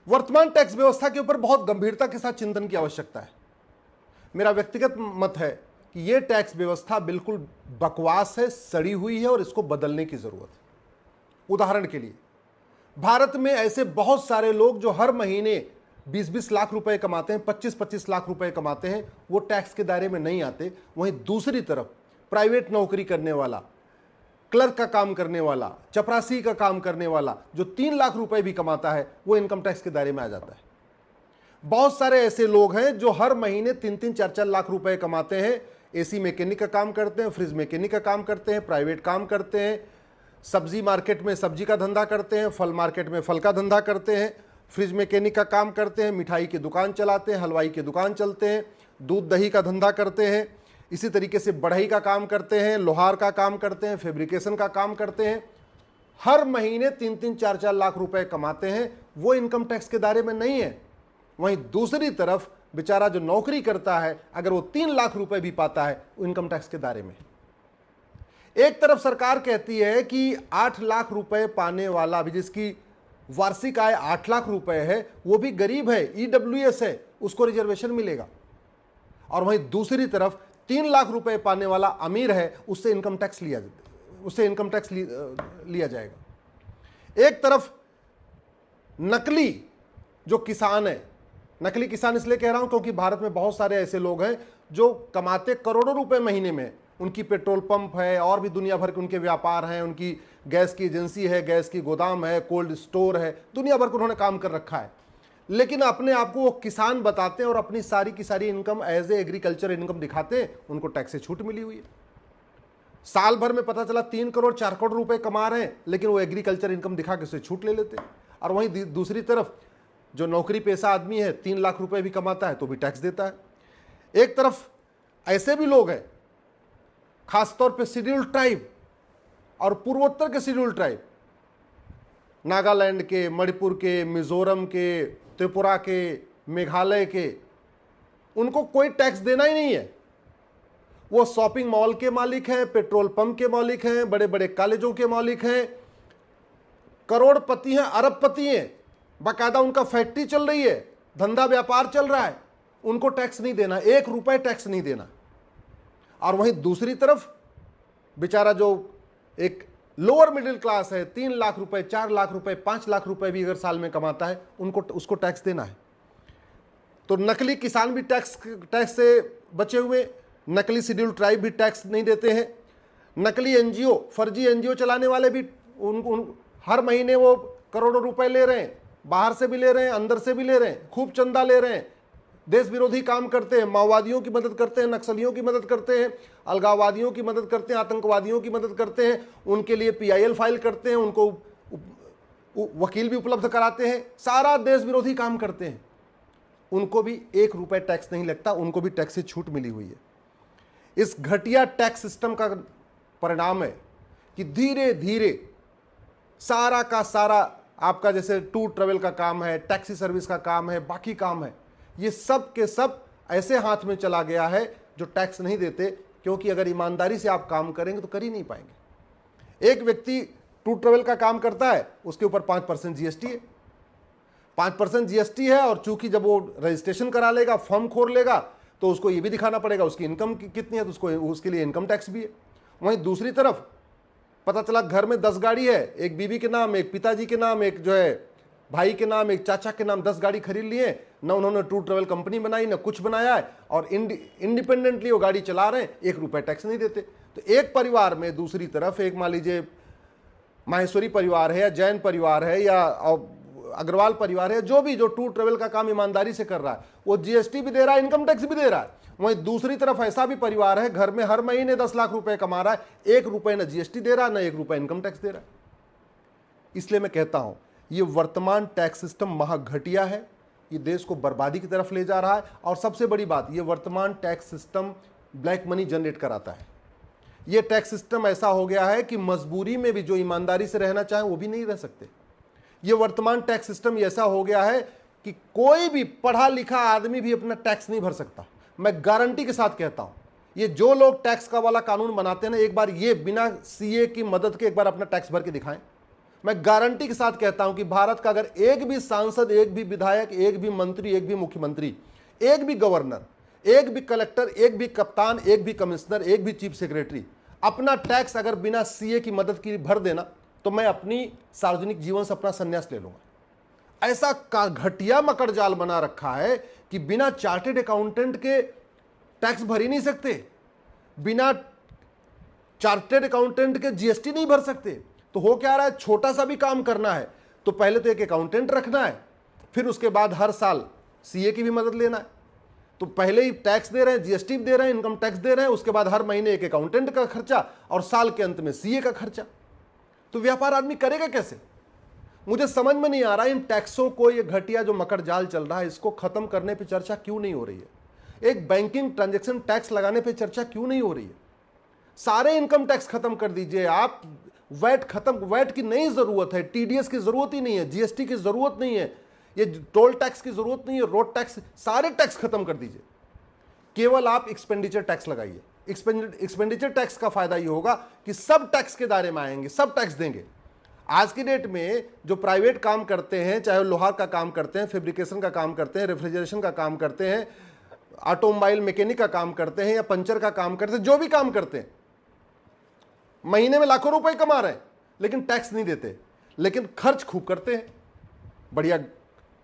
वर्तमान टैक्स व्यवस्था के ऊपर बहुत गंभीरता के साथ चिंतन की आवश्यकता है। मेरा व्यक्तिगत मत है कि यह टैक्स व्यवस्था बिल्कुल बकवास है, सड़ी हुई है और इसको बदलने की जरूरत है। उदाहरण के लिए, भारत में ऐसे बहुत सारे लोग जो हर महीने 20-20 लाख रुपए कमाते हैं, 25-25 लाख रुपए कमाते हैं, वो टैक्स के दायरे में नहीं आते। वहीं दूसरी तरफ प्राइवेट नौकरी करने वाला, क्लर्क का काम करने वाला, चपरासी का काम करने वाला जो 3 लाख रुपए भी कमाता है, वो इनकम टैक्स के दायरे में आ जाता है। बहुत सारे ऐसे लोग हैं जो हर महीने 3-3, 4-4 लाख रुपए कमाते हैं, एसी मैकेनिक का काम करते हैं, फ्रिज मैकेनिक का काम करते हैं, प्राइवेट काम करते हैं, सब्जी मार्केट में सब्जी का धंधा करते हैं, फल मार्केट में फल का धंधा करते हैं, फ्रिज मैकेनिक का काम करते हैं, मिठाई की दुकान चलाते हैं, हलवाई की दुकान चलते हैं, दूध दही का धंधा करते हैं, इसी तरीके से बढ़ई का काम करते हैं, लोहार का काम करते हैं, फैब्रिकेशन का काम करते हैं। हर महीने 3-3, 4-4 लाख रुपए कमाते हैं, वो इनकम टैक्स के दायरे में नहीं है। वहीं दूसरी तरफ बेचारा जो नौकरी करता है, अगर वो 3 लाख रुपए भी पाता है, वो इनकम टैक्स के दायरे में। एक तरफ सरकार कहती है कि 8 लाख रुपए पाने वाला, अभी जिसकी वार्षिक आय 8 लाख रुपए है, वो भी गरीब है, ईडब्ल्यूएस है, उसको रिजर्वेशन मिलेगा। और वहीं दूसरी तरफ 3 लाख रुपए पाने वाला अमीर है, उससे इनकम टैक्स लिया जाएगा। एक तरफ नकली जो किसान है, नकली किसान इसलिए कह रहा हूं क्योंकि भारत में बहुत सारे ऐसे लोग हैं जो कमाते करोड़ों रुपए महीने में, उनकी पेट्रोल पंप है और भी दुनिया भर के उनके व्यापार हैं, उनकी गैस की एजेंसी है, गैस की गोदाम है, कोल्ड स्टोर है, दुनिया भर को उन्होंने काम कर रखा है, लेकिन अपने आप को वो किसान बताते हैं और अपनी सारी की सारी income as a agriculture income दिखाते हैं। उनको टैक्स से छूट मिली हुई है। साल भर में पता चला 3 करोड़ 4 करोड़ रुपए कमा रहे हैं, लेकिन वो एग्रीकल्चर इनकम दिखा के उससे छूट ले लेते हैं। और वहीं दूसरी तरफ जो नौकरी पेशा आदमी है, 3 लाख रुपए भी कमाता है तो भी टैक्स देता है। एक तरफ ऐसे भी लोग हैं, खासतौर पे शेड्यूल्ड ट्राइब और पूर्वोत्तर के शेड्यूल्ड ट्राइब, नागालैंड के, मणिपुर के, मिजोरम के, त्रिपुरा के, मेघालय के, उनको कोई टैक्स देना ही नहीं है। वो शॉपिंग मॉल के मालिक हैं, पेट्रोल पंप के मालिक हैं, बड़े बड़े कॉलेजों के मालिक हैं, करोड़पति हैं, अरबपति हैं, बाकायदा उनका फैक्ट्री चल रही है, धंधा व्यापार चल रहा है, उनको टैक्स नहीं देना, 1 रुपए टैक्स नहीं देना। और वहीं दूसरी तरफ बेचारा जो एक लोअर मिडिल क्लास है, 3 लाख रुपए, 4 लाख रुपए, 5 लाख रुपए भी अगर साल में कमाता है, उसको टैक्स देना है। तो नकली किसान भी टैक्स से बचे हुए, नकली शेड्यूल ट्राइब भी टैक्स नहीं देते हैं, नकली एनजीओ, फर्जी एनजीओ चलाने वाले भी हर महीने वो करोड़ों रुपए ले रहे हैं, बाहर से भी ले रहे हैं, अंदर से भी ले रहे हैं, खूब चंदा ले रहे हैं, देश विरोधी काम करते हैं, माओवादियों की मदद करते हैं, नक्सलियों की मदद करते हैं, अलगाववादियों की मदद करते हैं, आतंकवादियों की मदद करते हैं, उनके लिए पीआईएल फाइल करते हैं, उनको वकील भी उपलब्ध कराते हैं, सारा देश विरोधी काम करते हैं। उनको भी 1 रुपए टैक्स नहीं लगता, उनको भी टैक्स से छूट मिली हुई है। इस घटिया टैक्स सिस्टम का परिणाम है कि धीरे धीरे सारा का सारा आपका, जैसे टूर ट्रेवल का काम है, टैक्सी सर्विस का काम है, बाकी काम है, ये सब के सब ऐसे हाथ में चला गया है जो टैक्स नहीं देते, क्योंकि अगर ईमानदारी से आप काम करेंगे तो कर ही नहीं पाएंगे। एक व्यक्ति टूर ट्रेवल का काम करता है, उसके ऊपर 5% जीएसटी है, 5% जीएसटी है, और चूंकि जब वो रजिस्ट्रेशन करा लेगा, फॉर्म खोल लेगा, तो उसको ये भी दिखाना पड़ेगा उसकी इनकम कितनी है, तो उसके लिए इनकम टैक्स भी है। वहीं दूसरी तरफ पता चला घर में 10 गाड़ी है, एक बीवी के नाम, एक पिताजी के नाम, एक जो है भाई के नाम, एक चाचा के नाम, 10 गाड़ी खरीद लिए, ना उन्होंने टूर ट्रेवल कंपनी बनाई, ना कुछ बनाया है, और इंडिपेंडेंटली वो गाड़ी चला रहे हैं, 1 रुपए टैक्स नहीं देते। तो एक परिवार में दूसरी तरफ एक मान लीजिए माहेश्वरी परिवार है, या जैन परिवार है, या अग्रवाल परिवार है, जो टूर ट्रेवल का काम ईमानदारी से कर रहा है, वो जीएसटी भी दे रहा है, इनकम टैक्स भी दे रहा है। वहीं दूसरी तरफ ऐसा भी परिवार है, घर में हर महीने 10 लाख रुपए कमा रहा है, 1 रुपए ना जीएसटी दे रहा है, ना 1 रुपए इनकम टैक्स दे रहा है। इसलिए मैं कहता हूं, ये वर्तमान टैक्स सिस्टम महाघटिया है, ये देश को बर्बादी की तरफ ले जा रहा है। और सबसे बड़ी बात, ये वर्तमान tax system black money generate कराता है। ये टैक्स सिस्टम ऐसा हो गया है कि मजबूरी में भी जो ईमानदारी से रहना चाहे वो भी नहीं रह सकते। ये वर्तमान टैक्स सिस्टम ऐसा हो गया है कि कोई भी पढ़ा लिखा आदमी भी अपना टैक्स नहीं भर सकता। मैं गारंटी के साथ कहता हूं, ये जो लोग टैक्स का वाला कानून बनाते हैं ना, एक बार ये बिना सीए की मदद के एक बार अपना टैक्स भर के दिखाएं, मैं गारंटी के साथ कहता हूं कि भारत का अगर एक भी सांसद, एक भी विधायक, एक भी मंत्री, एक भी मुख्यमंत्री, एक भी गवर्नर, एक भी कलेक्टर, एक भी कप्तान, एक भी कमिश्नर, एक भी चीफ सेक्रेटरी अपना टैक्स अगर बिना सीए की मदद की भर देना, तो मैं अपनी सार्वजनिक जीवन से अपना संन्यास ले लूंगा। ऐसा घटिया मकड़जाल बना रखा है कि बिना चार्टेड अकाउंटेंट के टैक्स भर ही नहीं सकते, बिना चार्टेड अकाउंटेंट के जीएसटी नहीं भर सकते। तो हो क्या रहा है, छोटा सा भी काम करना है तो पहले तो एक अकाउंटेंट रखना है, फिर उसके बाद हर साल सीए की भी मदद लेना है। तो पहले ही टैक्स दे रहे हैं, जीएसटी दे रहे हैं, इनकम टैक्स दे रहे हैं, उसके बाद हर महीने एक अकाउंटेंट का खर्चा और साल के अंत में सीए का खर्चा। तो व्यापार आदमी करेगा कैसे? मुझे समझ में नहीं आ रहा इन टैक्सों को, ये घटिया जो मकर जाल चल रहा है, इसको खत्म करने पे चर्चा क्यों नहीं हो रही है? एक बैंकिंग ट्रांजैक्शन टैक्स लगाने पे चर्चा क्यों नहीं हो रही है? सारे इनकम टैक्स खत्म कर दीजिए आप, वैट खत्म, वैट की नहीं जरूरत है, टीडीएस की जरूरत ही नहीं है, जीएसटी की जरूरत नहीं है, ये टोल टैक्स की जरूरत नहीं है, रोड टैक्स, सारे टैक्स खत्म कर दीजिए। केवल आप एक्सपेंडिचर टैक्स लगाइए। एक्सपेंडिचर टैक्स का फायदा ये होगा कि सब टैक्स के दायरे में आएंगे, सब टैक्स देंगे। आज की डेट में जो प्राइवेट काम करते हैं, चाहे लोहार का काम करते हैं, फैब्रिकेशन का काम करते हैं, रेफ्रिजरेशन का काम करते हैं, ऑटोमोबाइल मैकेनिक का काम करते हैं या पंचर का काम करते हैं, जो भी काम करते हैं, महीने में लाखों रुपए कमा रहे हैं लेकिन टैक्स नहीं देते, लेकिन खर्च खूब करते हैं। बढ़िया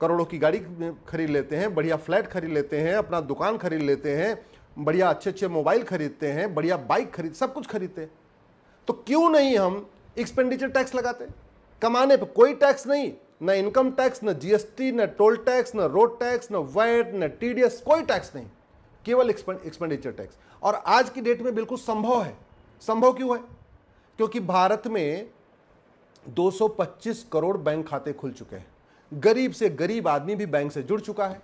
करोड़ों की गाड़ी खरीद लेते हैं, बढ़िया फ्लैट खरीद लेते हैं, अपना दुकान खरीद लेते हैं, बढ़िया अच्छे अच्छे मोबाइल खरीदते हैं, बढ़िया बाइक खरीद, सब कुछ खरीदते हैं। तो क्यों नहीं हम एक्सपेंडिचर टैक्स लगाते? कमाने पे कोई टैक्स नहीं, न इनकम टैक्स, न जीएसटी, न टोल टैक्स, न रोड टैक्स, न वैट, न टीडीएस, कोई टैक्स नहीं, केवल एक्सपेंडिचर टैक्स। और आज की डेट में बिल्कुल संभव है। संभव क्यों है? क्योंकि भारत में 225 करोड़ बैंक खाते खुल चुके हैं, गरीब से गरीब आदमी भी बैंक से जुड़ चुका है।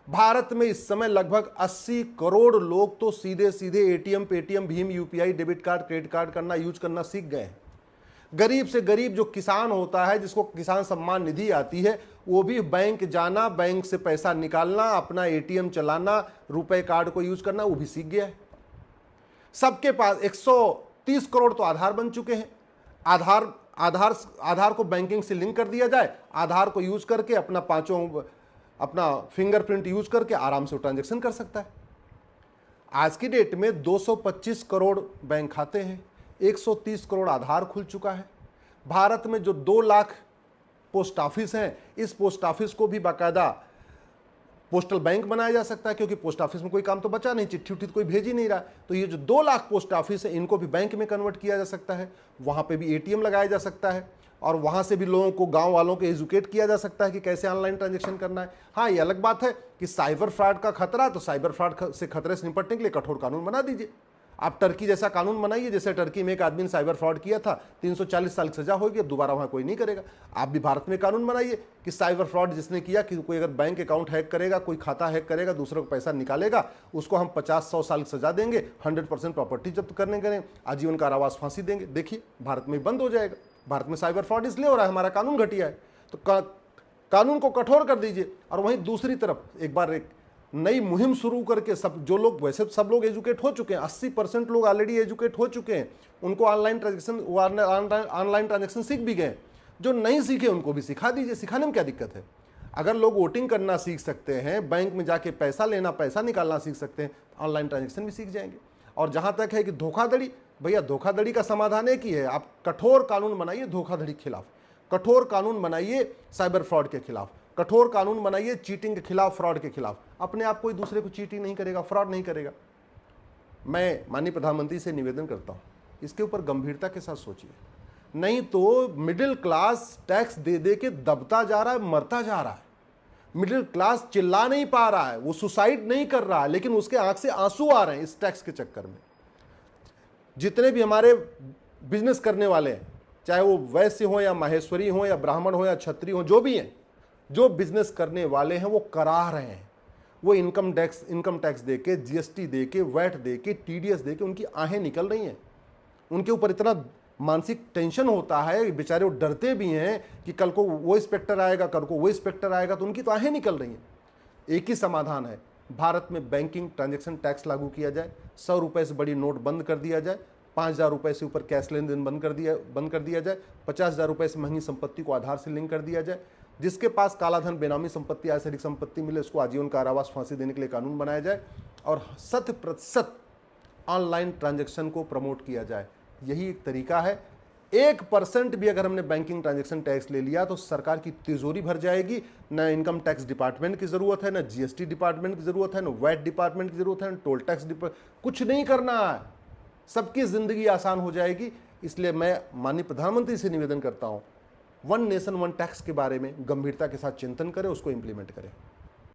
भारत में इस समय लगभग 80 करोड़ लोग तो सीधे सीधे ATM, Paytm, Bhim, UPI, debit card, credit card करना, यूज करना सीख गए हैं। गरीब से गरीब जो किसान होता है, जिसको किसान सम्मान निधि आती है, वो भी बैंक जाना, बैंक से पैसा निकालना, अपना एटीएम चलाना, रुपए कार्ड को यूज करना, वो भी सीख गया है। सबके पास 130 करोड़ तो आधार बन चुके हैं। आधार को बैंकिंग से लिंक कर दिया जाए, आधार को यूज करके अपना फिंगरप्रिंट यूज करके आराम से ट्रांजैक्शन कर सकता है। आज की डेट में 225 करोड़ बैंक खाते हैं, 130 करोड़ आधार खुल चुका है। भारत में जो 2 लाख पोस्ट ऑफिस हैं, इस पोस्ट ऑफिस को भी बाकायदा पोस्टल बैंक बनाया जा सकता है, क्योंकि पोस्ट ऑफिस में कोई काम तो बचा नहीं, चिट्ठी उट्ठी कोई भेज ही नहीं रहा। तो ये जो 2 लाख पोस्ट ऑफिस है, इनको भी बैंक में कन्वर्ट किया जा सकता है, वहां पे भी एटीएम लगाया जा सकता है, और वहां से भी लोगों को, गांव वालों को एजुकेट किया जा सकता है कि कैसे ऑनलाइन ट्रांजैक्शन करना है। हाँ, ये अलग बात है कि साइबर फ्रॉड का खतरा, तो साइबर फ्रॉड से खतरे से निपटने के लिए कठोर कानून बना दीजिए। आप टर्की जैसा कानून बनाइए, जैसे टर्की में एक आदमी ने साइबर फ्रॉड किया था, 340 साल की सजा होगी, अब दोबारा वहां कोई नहीं करेगा। आप भी भारत में कानून बनाइए कि साइबर फ्रॉड जिसने किया, कि कोई अगर बैंक अकाउंट हैक करेगा, कोई खाता हैक करेगा, दूसरों को पैसा निकालेगा, उसको हम 50-100 साल की सजा देंगे, 100% प्रॉपर्टी जब्त करने करें, आजीवन कारावास, फांसी देंगे। देखिए, भारत में बंद हो जाएगा। भारत में साइबर फ्रॉड इसलिए हो रहा है, हमारा कानून घटिया है। तो कानून को कठोर कर दीजिए। और वहीं दूसरी तरफ एक बार एक नई मुहिम शुरू करके, सब जो लोग, वैसे सब लोग एजुकेट हो चुके हैं, 80% लोग ऑलरेडी एजुकेट हो चुके हैं, उनको ऑनलाइन ट्रांजैक्शन सीख भी गए। जो नहीं सीखे उनको भी सिखा दीजिए, सिखाने में क्या दिक्कत है? अगर लोग वोटिंग करना सीख सकते हैं, बैंक में जाके पैसा लेना, पैसा निकालना सीख सकते हैं, ऑनलाइन ट्रांजैक्शन भी सीख जाएंगे। और जहां तक है कि धोखाधड़ी, भैया धोखाधड़ी का समाधान एक ही है, आप कठोर कानून बनाइए धोखाधड़ी के खिलाफ, कठोर कानून बनाइए साइबर फ्रॉड के खिलाफ, कठोर कानून बनाइए चीटिंग के खिलाफ, फ्रॉड के खिलाफ। अपने आप कोई दूसरे को चीटिंग नहीं करेगा, फ्रॉड नहीं करेगा। मैं माननीय प्रधानमंत्री से निवेदन करता हूं, इसके ऊपर गंभीरता के साथ सोचिए, नहीं तो मिडिल क्लास टैक्स दे दे के दबता जा रहा है, मरता जा रहा है। मिडिल क्लास चिल्ला नहीं पा रहा है, वो सुसाइड नहीं कर रहा है, लेकिन उसके आंख से आंसू आ रहे हैं इस टैक्स के चक्कर में। जितने भी हमारे बिजनेस करने वाले हैं, चाहे वो वैश्य हो या माहेश्वरी हो या ब्राह्मण हो या क्षत्रिय हो, जो भी हैं, जो बिजनेस करने वाले हैं, वो करा रहे हैं। वो इनकम टैक्स देके, जीएसटी देके, वैट देके, टीडीएस देके उनकी आहें निकल रही हैं। उनके ऊपर इतना मानसिक टेंशन होता है, बेचारे वो डरते भी हैं कि कल को वो इंस्पेक्टर आएगा, कल को वो इंस्पेक्टर आएगा, तो उनकी तो आहें निकल रही हैं। एक ही समाधान है, भारत में बैंकिंग ट्रांजैक्शन टैक्स लागू किया जाए, 100 रुपए से बड़ी नोट बंद कर दिया जाए, 5,000 रुपये से ऊपर कैश लेन देन बंद कर दिया जाए। 50,000 रुपये से महंगी संपत्ति को आधार से लिंक कर दिया जाए। जिसके पास कालाधन, बेनामी संपत्ति, आयसरिक संपत्ति मिले उसको आजीवन कारावास, फांसी देने के लिए कानून बनाया जाए और 100% ऑनलाइन ट्रांजैक्शन को प्रमोट किया जाए। यही एक तरीका है। 1% भी अगर हमने बैंकिंग ट्रांजैक्शन टैक्स ले लिया तो सरकार की तिजोरी भर जाएगी। न इनकम टैक्स डिपार्टमेंट की जरूरत है, न जीएसटी डिपार्टमेंट की जरूरत है, न वैट डिपार्टमेंट की जरूरत है, न टोल टैक्स कुछ नहीं करना है। सबकी जिंदगी आसान हो जाएगी। इसलिए मैं माननीय प्रधानमंत्री से निवेदन करता हूं, वन नेशन वन टैक्स के बारे में गंभीरता के साथ चिंतन करें, उसको इंप्लीमेंट करें।